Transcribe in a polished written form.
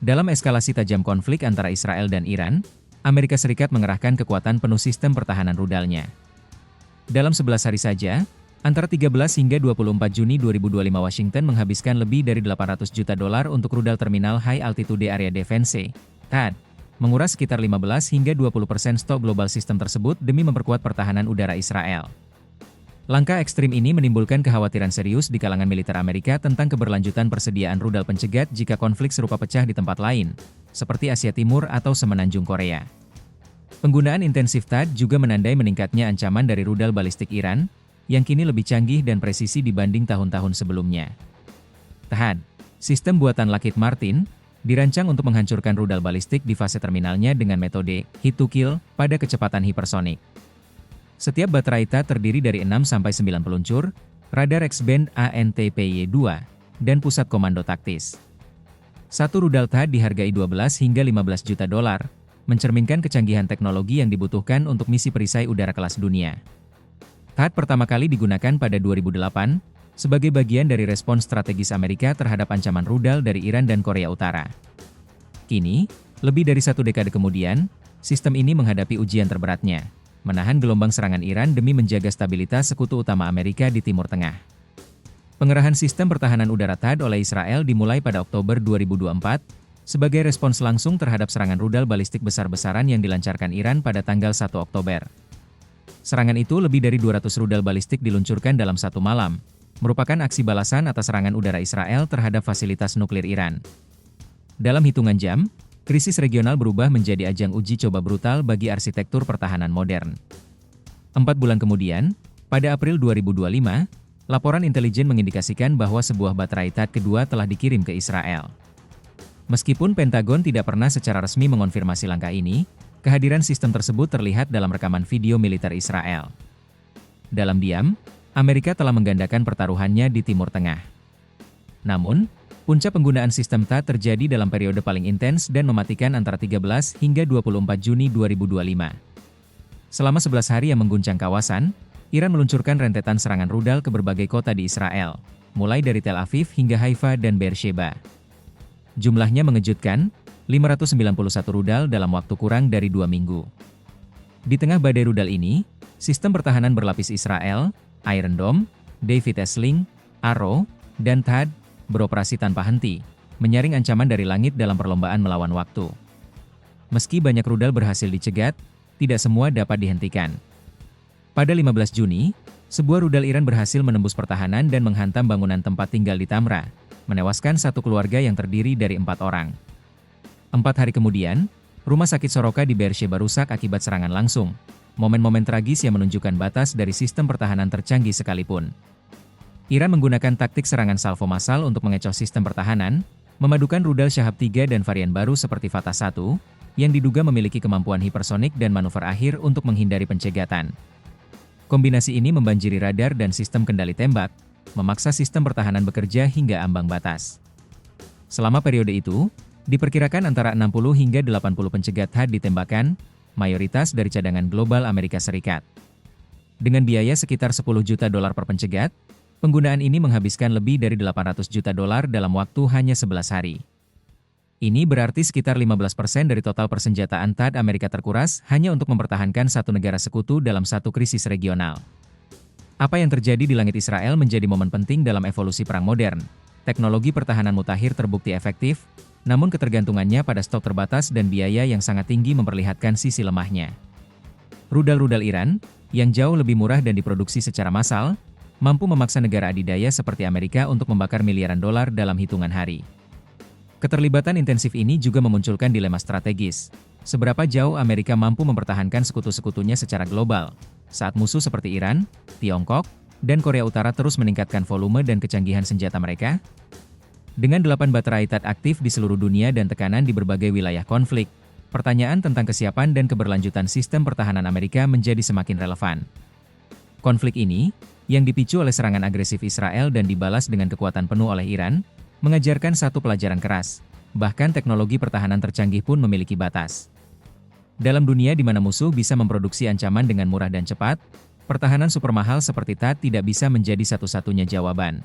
Dalam eskalasi tajam konflik antara Israel dan Iran, Amerika Serikat mengerahkan kekuatan penuh sistem pertahanan rudalnya. Dalam 11 hari saja, antara 13 hingga 24 Juni 2025 Washington menghabiskan lebih dari $800 juta untuk rudal terminal High Altitude Area Defense (THAAD), menguras sekitar 15 hingga 20% stok global sistem tersebut demi memperkuat pertahanan udara Israel. Langkah ekstrim ini menimbulkan kekhawatiran serius di kalangan militer Amerika tentang keberlanjutan persediaan rudal pencegat jika konflik serupa pecah di tempat lain, seperti Asia Timur atau Semenanjung Korea. Penggunaan intensif THAAD juga menandai meningkatnya ancaman dari rudal balistik Iran, yang kini lebih canggih dan presisi dibanding tahun-tahun sebelumnya. THAAD, sistem buatan Lockheed Martin, dirancang untuk menghancurkan rudal balistik di fase terminalnya dengan metode hit to kill pada kecepatan hipersonik. Setiap baterai THAAD terdiri dari 6-9 peluncur, radar X-band ANTPY-2, dan pusat komando taktis. Satu rudal THAAD dihargai 12 hingga 15 juta dolar, mencerminkan kecanggihan teknologi yang dibutuhkan untuk misi perisai udara kelas dunia. THAAD pertama kali digunakan pada 2008, sebagai bagian dari respons strategis Amerika terhadap ancaman rudal dari Iran dan Korea Utara. Kini, lebih dari 1 dekade kemudian, sistem ini menghadapi ujian terberatnya, menahan gelombang serangan Iran demi menjaga stabilitas sekutu utama Amerika di Timur Tengah. Pengerahan sistem pertahanan udara THAAD oleh Israel dimulai pada Oktober 2024, sebagai respons langsung terhadap serangan rudal balistik besar-besaran yang dilancarkan Iran pada tanggal 1 Oktober. Serangan itu lebih dari 200 rudal balistik diluncurkan dalam satu malam, merupakan aksi balasan atas serangan udara Israel terhadap fasilitas nuklir Iran. Dalam hitungan jam, krisis regional berubah menjadi ajang uji coba brutal bagi arsitektur pertahanan modern. 4 bulan kemudian, pada April 2025, laporan intelijen mengindikasikan bahwa sebuah baterai THAAD kedua telah dikirim ke Israel. Meskipun Pentagon tidak pernah secara resmi mengonfirmasi langkah ini, kehadiran sistem tersebut terlihat dalam rekaman video militer Israel. Dalam diam, Amerika telah menggandakan pertaruhannya di Timur Tengah. Namun, puncak penggunaan sistem THAAD terjadi dalam periode paling intens dan mematikan antara 13 hingga 24 Juni 2025. Selama 11 hari yang mengguncang kawasan, Iran meluncurkan rentetan serangan rudal ke berbagai kota di Israel, mulai dari Tel Aviv hingga Haifa dan Beersheba. Jumlahnya mengejutkan, 591 rudal dalam waktu kurang dari 2 minggu. Di tengah badai rudal ini, sistem pertahanan berlapis Israel, Iron Dome, David Sling, Arrow, dan THAAD, beroperasi tanpa henti, menyaring ancaman dari langit dalam perlombaan melawan waktu. Meski banyak rudal berhasil dicegat, tidak semua dapat dihentikan. Pada 15 Juni, sebuah rudal Iran berhasil menembus pertahanan dan menghantam bangunan tempat tinggal di Tamra, menewaskan satu keluarga yang terdiri dari 4 orang. 4 hari kemudian, rumah sakit Soroka di Beersheba rusak akibat serangan langsung, momen-momen tragis yang menunjukkan batas dari sistem pertahanan tercanggih sekalipun. Iran menggunakan taktik serangan salvo massal untuk mengecoh sistem pertahanan, memadukan rudal Shahab 3 dan varian baru seperti Fatah 1, yang diduga memiliki kemampuan hipersonik dan manuver akhir untuk menghindari pencegatan. Kombinasi ini membanjiri radar dan sistem kendali tembak, memaksa sistem pertahanan bekerja hingga ambang batas. Selama periode itu, diperkirakan antara 60 hingga 80 pencegat THAAD ditembakkan, mayoritas dari cadangan global Amerika Serikat. Dengan biaya sekitar 10 juta dolar per pencegat, penggunaan ini menghabiskan lebih dari 800 juta dolar dalam waktu hanya 11 hari. Ini berarti sekitar 15% dari total persenjataan THAAD Amerika terkuras hanya untuk mempertahankan satu negara sekutu dalam satu krisis regional. Apa yang terjadi di langit Israel menjadi momen penting dalam evolusi perang modern. Teknologi pertahanan mutakhir terbukti efektif, namun ketergantungannya pada stok terbatas dan biaya yang sangat tinggi memperlihatkan sisi lemahnya. Rudal-rudal Iran, yang jauh lebih murah dan diproduksi secara massal, mampu memaksa negara adidaya seperti Amerika untuk membakar miliaran dolar dalam hitungan hari. Keterlibatan intensif ini juga memunculkan dilema strategis. Seberapa jauh Amerika mampu mempertahankan sekutu-sekutunya secara global, saat musuh seperti Iran, Tiongkok, dan Korea Utara terus meningkatkan volume dan kecanggihan senjata mereka? Dengan 8 baterai THAAD aktif di seluruh dunia dan tekanan di berbagai wilayah konflik, pertanyaan tentang kesiapan dan keberlanjutan sistem pertahanan Amerika menjadi semakin relevan. Konflik ini, yang dipicu oleh serangan agresif Israel dan dibalas dengan kekuatan penuh oleh Iran, mengajarkan satu pelajaran keras, bahkan teknologi pertahanan tercanggih pun memiliki batas. Dalam dunia di mana musuh bisa memproduksi ancaman dengan murah dan cepat, pertahanan supermahal seperti THAAD tidak bisa menjadi satu-satunya jawaban.